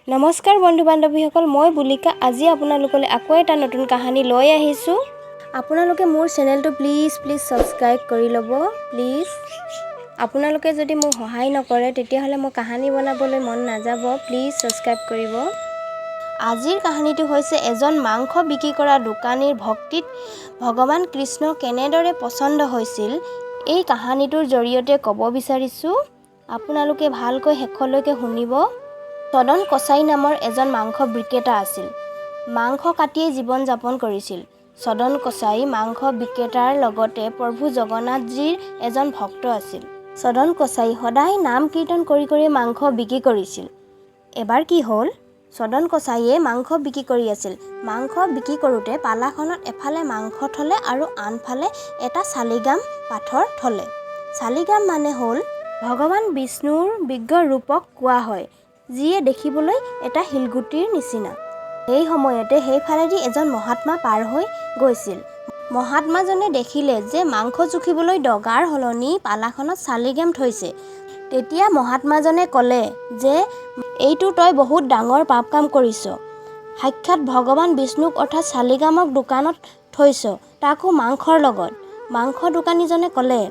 নমস্কাৰ বন্ধু বান্ধৱীসকল, মই বুলিকা আজি আপোনালোকলৈ আকৌ এটা নতুন কাহিনী লৈ আহিছোঁ। আপোনালোকে মোৰ চেনেলটো প্লিজ ছাবস্ক্ৰাইব কৰি ল'ব প্লিজ। আপোনালোকে যদি মোক সহায় নকৰে তেতিয়াহ'লে মই কাহিনী বনাবলৈ মন নাযাব। প্লিজ ছাবস্ক্ৰাইব কৰিব। আজিৰ কাহিনীটো হৈছে এজন মাংস বিক্ৰী কৰা দোকানীৰ ভক্তিত ভগৱান কৃষ্ণ কেনেদৰে পচন্দ হৈছিল। এই কাহিনীটোৰ জৰিয়তে ক'ব বিচাৰিছোঁ, আপোনালোকে ভালকৈ শেষলৈকে শুনিব। চদন কছাৰী নামৰ এজন মাংস বিক্ৰেতা আছিল। মাংস কাটিয়েই জীৱন যাপন কৰিছিল। চদন কছাৰী মাংস বিক্ৰেতাৰ লগতে প্ৰভু জগন্নাথজীৰ এজন ভক্ত আছিল। চদন কছাৰী সদায় নাম কীৰ্তন কৰি মাংস বিক্ৰী কৰিছিল। এবাৰ কি হ'ল, চদন কছাৰীয়ে মাংস বিক্ৰী কৰি আছিল। মাংস বিক্ৰী কৰোঁতে পালাখনত এফালে মাংস থলে আৰু আনফালে এটা শালিগ্ৰাম পাথৰ থলে। শালিগ্ৰাম মানে হ'ল ভগৱান বিষ্ণুৰ বিগ্ৰহ ৰূপক কোৱা হয়, যিয়ে দেখিবলৈ এটা শিলগুটিৰ নিচিনা। সেই সময়তে সেইফালেদি এজন মহাত্মা পাৰ হৈ গৈছিল। মহাত্মাজনে দেখিলে যে মাংস জুখিবলৈ ডগাৰ সলনি পালাখনত শালিগ্ৰাম থৈছে। তেতিয়া মহাত্মাজনে ক'লে যে এইটো তই বহুত ডাঙৰ পাপ কাম কৰিছ। সাক্ষাৎ ভগৱান বিষ্ণুক অৰ্থাৎ শালিগ্ৰামক দোকানত থৈছ, তাকো মাংসৰ লগত। মাংস দোকানীজনে ক'লে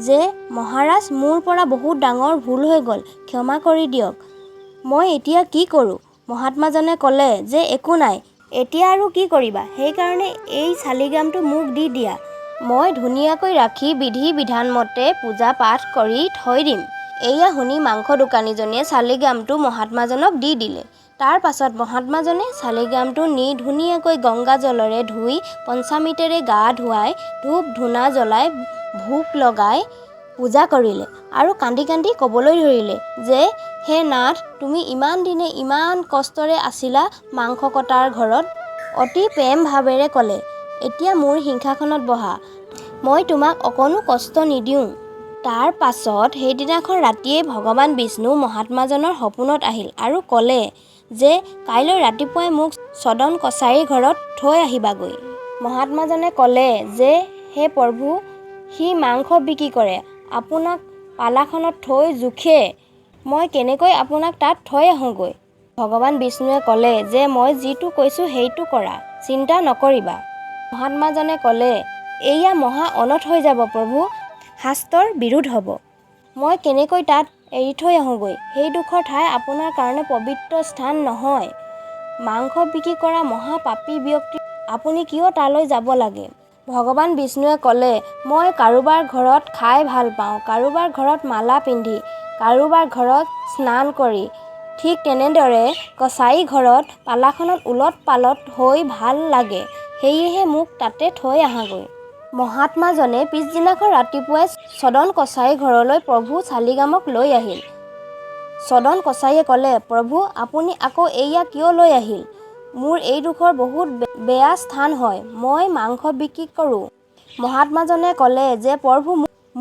যে মহাৰাজ, মোৰ পৰা বহুত ডাঙৰ ভুল হৈ গ'ল, ক্ষমা কৰি দিয়ক। মই এতিয়া কি কৰোঁ? মহাত্মাজনে ক'লে যে একো নাই, এতিয়া আৰু কি কৰিবা, সেইকাৰণে এই শালিগ্ৰামটো মোক দি দিয়া। মই ধুনীয়াকৈ ৰাখি বিধি বিধান মতে পূজা পাঠ কৰি থৈ দিম। এয়া শুনি মাংস দোকানীজনে শালিগ্ৰামটো মহাত্মাজনক দি দিলে। তাৰ পাছত মহাত্মাজনে শালিগ্ৰামটো নি ধুনীয়াকৈ গংগা জলেৰে ধুই পঞ্চামৃতেৰে গা ধুৱাই ধূপ ধূনা জ্বলাই ভোগ লগাই পূজা কৰিলে আৰু কান্দি কান্দি ক'বলৈ ধৰিলে যে হে নাথ, তুমি ইমান দিনে ইমান কষ্টৰে আছিলা মাংস কটাৰ ঘৰত। অতি প্ৰেম ভাৱেৰে ক'লে, এতিয়া মোৰ সিংহাসনত বহা, মই তোমাক অকণো কষ্ট নিদিওঁ। তাৰ পাছত সেইদিনাখন ৰাতিয়েই ভগৱান বিষ্ণু মহাত্মাজনৰ সপোনত আহিল আৰু ক'লে যে কাইলৈ ৰাতিপুৱাই মোক চদন কছাৰীৰ ঘৰত থৈ আহিবাগৈ। মহাত্মাজনে ক'লে যে হে প্ৰভু, সি মাংস বিক্ৰী কৰে, আপোনাক পালাখনত থৈ জোখে, মই কেনেকৈ আপোনাক তাত থৈ আহোঁগৈ। ভগৱান বিষ্ণুৱে ক'লে যে মই যিটো কৈছোঁ সেইটো কৰা, চিন্তা নকৰিবা। মহাত্মাজনে ক'লে এয়া মহা অনৰ্থ হৈ যাব প্ৰভু, শাস্ত্ৰৰ বিৰোধ হ'ব। মই কেনেকৈ তাত এৰি থৈ আহোঁগৈ, সেইডোখৰ ঠাই আপোনাৰ কাৰণে পবিত্ৰ স্থান নহয়। মাংস বিক্ৰী কৰা মহা পাপী ব্যক্তি, আপুনি কিয় তালৈ যাব লাগে? ভগৱান বিষ্ণুৱে ক'লে মই কাৰোবাৰ ঘৰত খাই ভাল পাওঁ, কাৰোবাৰ ঘৰত মালা পিন্ধি, কাৰোবাৰ ঘৰত স্নান কৰি, ঠিক তেনেদৰে কছাৰী ঘৰত পালাখনত ওলট পালট হৈ ভাল লাগে, সেয়েহে মোক তাতে থৈ আহাগৈ। মহাত্মাজনে পিছদিনাখন ৰাতিপুৱাই চদন কছাৰীৰ ঘৰলৈ প্ৰভু শালিগ্ৰামক লৈ আহিল। চদন কছাৰীয়ে ক'লে, প্ৰভু আপুনি আকৌ এয়া কিয় লৈ আহিল? মোৰ এইডোখৰ বহুত বেয়া স্থান হয়, মই মাংস বিক্ৰী কৰোঁ। মহাত্মাজনে ক'লে যে প্ৰভু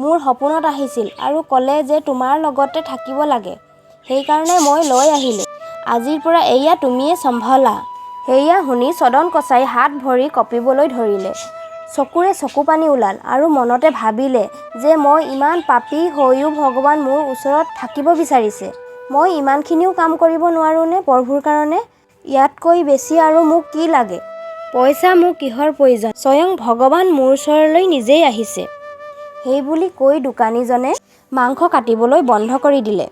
মোৰ সপোনত আহিছিল আৰু ক'লে যে তোমাৰ লগতে থাকিব লাগে, সেইকাৰণে মই লৈ আহিলোঁ। আজিৰ পৰা এয়া তুমিয়ে চম্ভালা। সেয়া শুনি চদন কছাৰী হাত ভৰি কঁপিবলৈ ধৰিলে, চকুৰে চকুপানী ওলাল আৰু মনতে ভাবিলে যে মই ইমান পাপী হৈও ভগৱান মোৰ ওচৰত থাকিব বিচাৰিছে। মই ইমানখিনিও কাম কৰিব নোৱাৰোঁনে প্ৰভুৰ কাৰণে? ইয়াতকৈ বেছি আৰু মোক কি লাগে? পইচা মোক কিহৰ প্ৰয়োজন? স্বয়ং ভগৱান মোৰ ওচৰলৈ নিজেই আহিছে। সেইবুলি কৈ দোকানীজনে মাংস কাটিবলৈ বন্ধ কৰি দিলে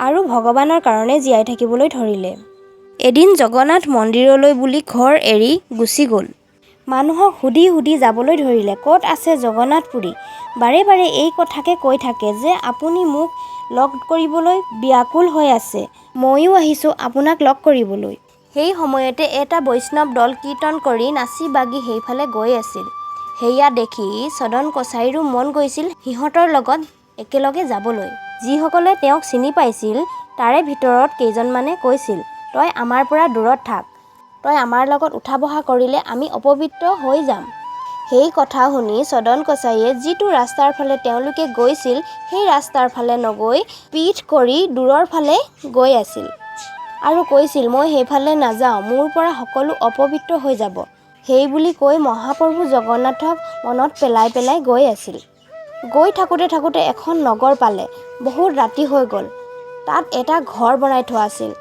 আৰু ভগৱানৰ কাৰণে জীয়াই থাকিবলৈ ধৰিলে। এদিন জগন্নাথ মন্দিৰলৈ বুলি ঘৰ এৰি গুচি গ'ল। মানুহক সুধি সুধি যাবলৈ ধৰিলে, ক'ত আছে জগন্নাথপুৰী? বাৰে বাৰে এই কথাকে কৈ থাকে যে আপুনি মোক লগ কৰিবলৈ ব্যাকুল হৈ আছে, ময়ো আহিছোঁ আপোনাক লগ কৰিবলৈ। সেই সময়তে এটা বৈষ্ণৱ দল কীৰ্তন কৰি নাচি বাগি সেইফালে গৈ আছিল। সেয়া দেখি চদন কছাৰীৰো মন গৈছিল সিহঁতৰ লগত একেলগে যাবলৈ। যিসকলে তেওঁক চিনি পাইছিল তাৰে ভিতৰত কেইজনমানে কৈছিল, তই আমাৰ পৰা দূৰত থাক, তই আমাৰ লগত উঠা বহা কৰিলে আমি অপবিত্ৰ হৈ যাম। সেই কথা শুনি চদন কছাৰীয়ে যিটো ৰাস্তাৰ ফালে তেওঁলোকে গৈছিল সেই ৰাস্তাৰ ফালে নগৈ পিঠ কৰি দূৰৰ ফালে গৈ আছিল আৰু কৈছিল, মই সেইফালে নাযাওঁ, মোৰ পৰা সকলো অপবিত্ৰ হৈ যাব। সেই বুলি কৈ মহাপ্ৰভু জগন্নাথক মনত পেলাই পেলাই গৈ আছিল। গৈ থাকোঁতে এখন নগৰ পালে। বহুত ৰাতি হৈ গ'ল। তাত এটা ঘৰ বনাই থোৱা আছিল।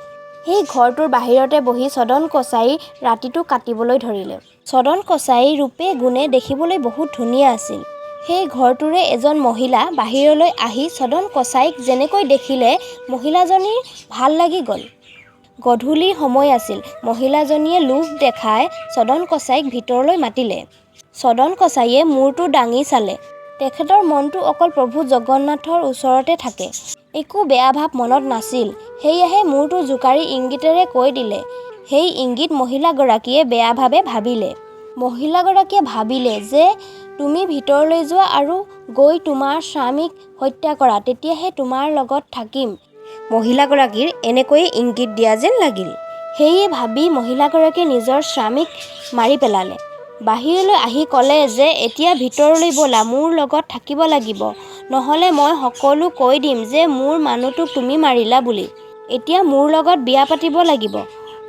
সেই ঘৰটোৰ বাহিৰতে বহি চদন কছাৰী ৰাতিটো কাটিবলৈ ধৰিলে। চদন কছাৰী ৰূপে গুণে দেখিবলৈ বহুত ধুনীয়া আছিল। সেই ঘৰটোৰে এজন মহিলা বাহিৰলৈ আহি চদন কছাৰীক যেনেকৈ দেখিলে মহিলাজনীৰ ভাল লাগি গ'ল। গধূলিৰ সময় আছিল। মহিলাজনীয়ে লোভ দেখাই চদন কছাৰীক ভিতৰলৈ মাতিলে। চদন কছাৰীয়ে মূৰটো দাঙি চালে। তেখেতৰ মনটো অকল প্ৰভু জগন্নাথৰ ওচৰতে থাকে। একো বেয়া ভাৱ মনত নাছিল। সেয়েহে মূৰটো জোকাৰি ইংগিতেৰে কৈ দিলে। সেই ইংগিত মহিলাগৰাকীয়ে বেয়াভাৱে ভাবিলে। মহিলাগৰাকীয়ে ভাবিলে যে তুমি ভিতৰলৈ যোৱা আৰু গৈ তোমাৰ স্বামীক হত্যা কৰা, তেতিয়াহে তোমাৰ লগত থাকিম। মহিলাগৰাকীৰ এনেকৈয়ে ইংগিত দিয়া যেন লাগিল। সেয়ে ভাবি মহিলাগৰাকীয়ে নিজৰ স্বামীক মাৰি পেলালে। বাহিৰলৈ আহি ক'লে যে এতিয়া ভিতৰলৈ ব'লা, মোৰ লগত থাকিব লাগিব, নহ'লে মই সকলো কৈ দিম যে মোৰ মানুহটোক তুমি মাৰিলা বুলি। এতিয়া মোৰ লগত বিয়া পাতিব লাগিব,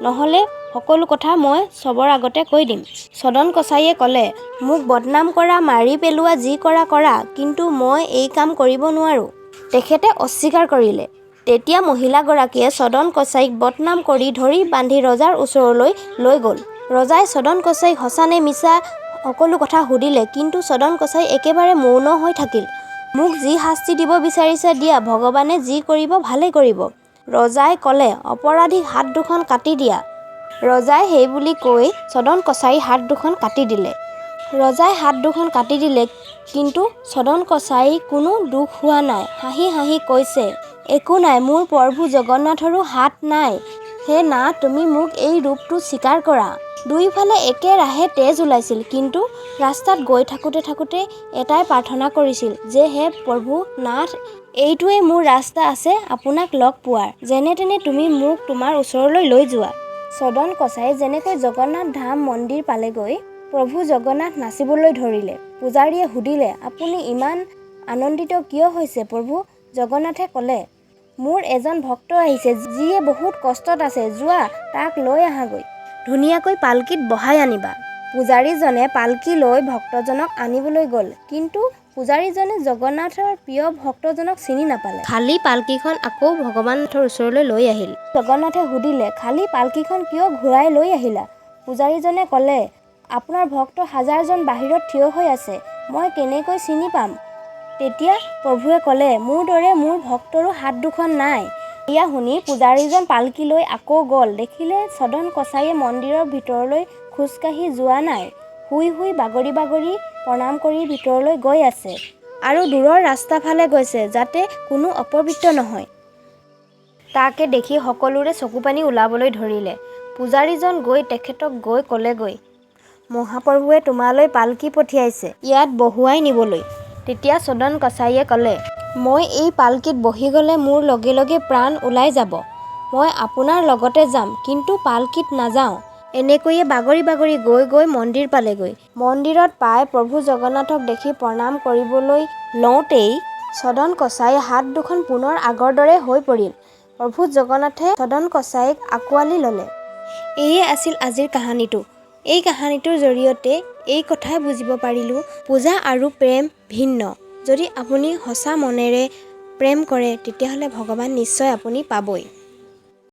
নহ'লে সকলো কথা মই চবৰ আগতে কৈ দিম। চদন কছাৰীয়ে ক'লে, মোক বদনাম কৰা, মাৰি পেলোৱা, যি কৰা কৰা, কিন্তু মই এই কাম কৰিব নোৱাৰোঁ। তেখেতে অস্বীকাৰ কৰিলে। তেতিয়া মহিলাগৰাকীয়ে চদন কছাৰীক বদনাম কৰি ধৰি বান্ধি ৰজাৰ ওচৰলৈ লৈ গ'ল। ৰজাই চদন কছাৰীক সঁচা নে মিছা সকলো কথা সুধিলে, কিন্তু চদন কছাৰী একেবাৰে মৌন হৈ থাকিল। মোক যি শাস্তি দিব বিচাৰিছে দিয়া, ভগৱানে যি কৰিব ভালেই কৰিব। ৰজাই ক'লে, অপৰাধীক হাত দুখন কাটি দিয়া। ৰজাই সেই বুলি কৈ চদন কছাৰীৰ হাত দুখন কাটি দিলে। ৰজাই হাত দুখন কাটি দিলে, কিন্তু চদন কছাৰীৰ কোনো দুখ হোৱা নাই। হাঁহি হাঁহি কৈছে, একো নাই, মোৰ প্ৰভু জগন্নাথৰো হাত নাই। হে না, তুমি মোক এই ৰূপটো স্বীকাৰ কৰা। দুয়োফালে একেৰাহে তেজ ওলাইছিল, কিন্তু ৰাস্তাত গৈ থাকোঁতে এটাই প্ৰাৰ্থনা কৰিছিল যে হে প্ৰভু নাথ, এইটোৱেই মোৰ ৰাস্তা আছে আপোনাক লগ পোৱাৰ। যেনে তেনে তুমি মোক তোমাৰ ওচৰলৈ লৈ যোৱা। চদন কছাৰী যেনেকৈ জগন্নাথ ধাম মন্দিৰ পালেগৈ, প্ৰভু জগন্নাথ নাচিবলৈ ধৰিলে। পূজাৰীয়ে সুধিলে, আপুনি ইমান আনন্দিত কিয় হৈছে প্ৰভু? জগন্নাথে ক'লে, মোৰ এজন ভক্ত আহিছে, যিয়ে বহুত কষ্টত আছে, যোৱা তাক লৈ আহাগৈ। ধুনীয়াকৈ পালকিত বহাই আনিবা। পূজাৰীজনে পালকি লৈ ভক্তজনক আনিবলৈ গ'ল, কিন্তু পূজাৰীজনে জগন্নাথৰ প্ৰিয় ভক্তজনক চিনি নাপালে। খালী পালকিখন আকৌ ভগৱানৰ ওচৰলৈ লৈ আহিল। জগন্নাথে সুধিলে, খালী পালকিখন কিয় ঘূৰাই লৈ আহিলা? পূজাৰীজনে ক'লে, আপোনাৰ ভক্ত হাজাৰজন বাহিৰত থিয় হৈ আছে, মই কেনেকৈ চিনি পাম? তেতিয়া প্ৰভুৱে ক'লে, মোৰ দৰে মোৰ ভক্তৰো হাত দুখন নাই। এয়া শুনি পূজাৰীজন পালকি লৈ আকৌ গ'ল। দেখিলে চদন কছাৰীয়ে মন্দিৰৰ ভিতৰলৈ খোজকাঢ়ি যোৱা নাই, শুই শুই বাগৰি বাগৰি প্ৰণাম কৰি ভিতৰলৈ গৈ আছে আৰু দূৰৰ ৰাস্তা ফালে গৈছে, যাতে কোনো অপবিত্ৰ নহয়। তাকে দেখি সকলোৰে চকুপানী ওলাবলৈ ধৰিলে। পূজাৰীজন গৈ তেখেতক গৈ ক'লেগৈ, মহাপ্ৰভুৱে তোমালৈ পালকি পঠিয়াইছে ইয়াত বহুৱাই নিবলৈ। তেতিয়া চদন কছাৰীয়ে ক'লে, মই এই পালকিত বহি গ'লে মোৰ লগে লগে প্ৰাণ ওলাই যাব। মই আপোনাৰ লগতে যাম, কিন্তু পালকিত নাযাওঁ। এনেকৈয়ে বাগৰি বাগৰি গৈ গৈ মন্দিৰ পালেগৈ। মন্দিৰত পাই প্ৰভু জগন্নাথক দেখি প্ৰণাম কৰিবলৈ লওঁতেই চদন কছাৰীৰ হাত দুখন পুনৰ আগৰ দৰে হৈ পৰিল। প্ৰভু জগন্নাথে চদন কছাৰীক আঁকোৱালি ল'লে। এয়ে আছিল আজিৰ কাহিনীটো। এই কাহিনীটোৰ জৰিয়তে এই কথাই বুজিব পাৰিলোঁ, পূজা আৰু প্ৰেম ভিন্ন। যদি আপুনি সঁচা মনেৰে প্ৰেম কৰে, তেতিয়াহ'লে ভগৱান নিশ্চয় আপুনি পাবই।